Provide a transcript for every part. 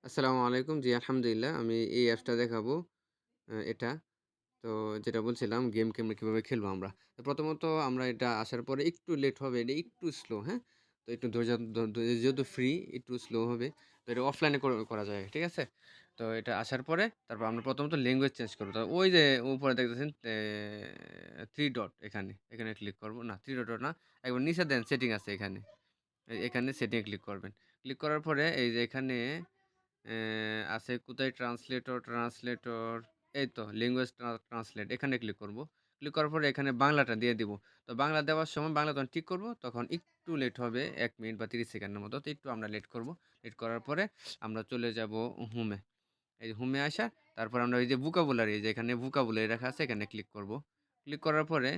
আসসালামু আলাইকুম। জি, আলহামদুলিল্লাহ। আমি এই অ্যাপসটা দেখাবো। এটা। তো যেটা বলছিলাম গেম কিভাবে খেলবো আমরা। তো প্রথমত আমরা এটা আসার পরে একটু লেট হবে। এটা একটু স্লো, হ্যাঁ? তো একটু ধৈর্য যেহেতু ফ্রি একটু স্লো হবে। তো এটা অফলাইনে করা যায়। ঠিক আছে? তো এটা আসার পরে তারপর আমরা প্রথমত ল্যাঙ্গুয়েজ চেঞ্জ করব। তো ওই যে উপরে দেখতেছেন 3 ডট এখানে ক্লিক করব। না 3 ডট না। একবার নিচে দেন সেটিং আছে এখানে। এখানে সেটিং এ ক্লিক করবেন। ক্লিক করার পরে এই যে এখানে আছে কোথায় ট্রান্সলেটর এই তো ল্যাঙ্গুয়েজ ট্রান্সলেট এখানে ক্লিক করব। ক্লিক করার পরে এখানে বাংলাটা দিয়ে দিব। তো বাংলা দেওয়ার সময় বাংলা যখন টিক করব তখন একটু লেট হবে ১ মিনিট বা ৩০ সেকেন্ডের মতো। তো একটু আমরা লেট করব। লেট করার পরে আমরা চলে যাব হোমে। এই যে হোমে আসা তারপর আমরা এই যে ভোকাবুলারি যে এখানে ভোকাবুলারি রাখা আছে এখানে ক্লিক করব। ক্লিক করার পরে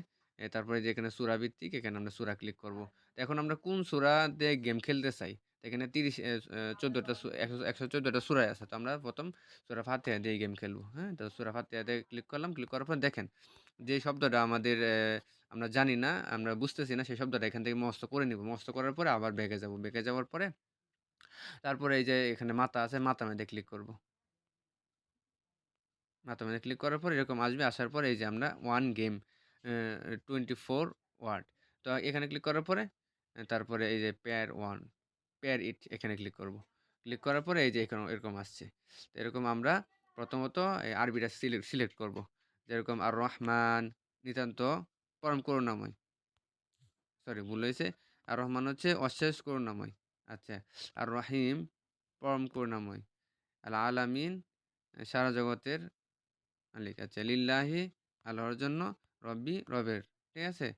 তারপরে যে এখানে সূরা ভিত্তিক এখানে আমরা সূরা ক্লিক করব। তো এখন আমরা কোন সূরা দিয়ে গেম খেলতে চাই? তো এখানে ৩০ এ ১৪ টা ১১৪ টা সূরাই আছে। তো আমরা ১ম সূরা ফাতিহা দিয়ে গেম খেলবো। হ্যাঁ? তো সূরা ফাতিহা দিয়ে ক্লিক করলাম। ক্লিক করার পর দেখেন যে শব্দটা আমাদের আমরা জানি না, আমরা বুঝতেছি না সেই শব্দটা এখান থেকে মুখস্থ করে নিব। মুখস্থ করার পরে আবার ব্যাকে যাব। ব্যাকে যাওয়ার পরে তারপরে এই যে এখানে মাতা আছে, মাতা মধ্যে ক্লিক করব। মাথায় ক্লিক করার পর এরকম আসবে। আসার পরে এই যে আমরা ওয়ান গেম 24 ওয়ার্ড। তো এখানে ক্লিক করার পরে তারপরে এই যে পেয়ার ইট এখানে ক্লিক করব। ক্লিক করার পরে এই যে এরকম আসছে। তো এরকম আমরা প্রথমত এই আরবিটা সিলেক্ট করব। যেরকম আর রহমান নিতান্ত পরম করুণাময়। সরি ভুল হয়েছে। আর রহমান হচ্ছে অশেষ করুণাময়। আচ্ছা। আর রহিম পরম করুণাময়। আল আলামিন সারা জগতের মালিক। আচ্ছা লিল্লাহি আল্লাহর জন্য, রবের। ঠিক আছে?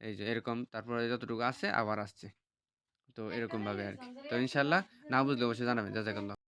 এই যে এরকম তারপরে যতটুকু আছে আবার আসছে। তো এরকমভাবে আরকি। তো ইনশাআল্লাহ না বুঝলে অবশ্যই জানাবেন। জাযাকাল্লাহ।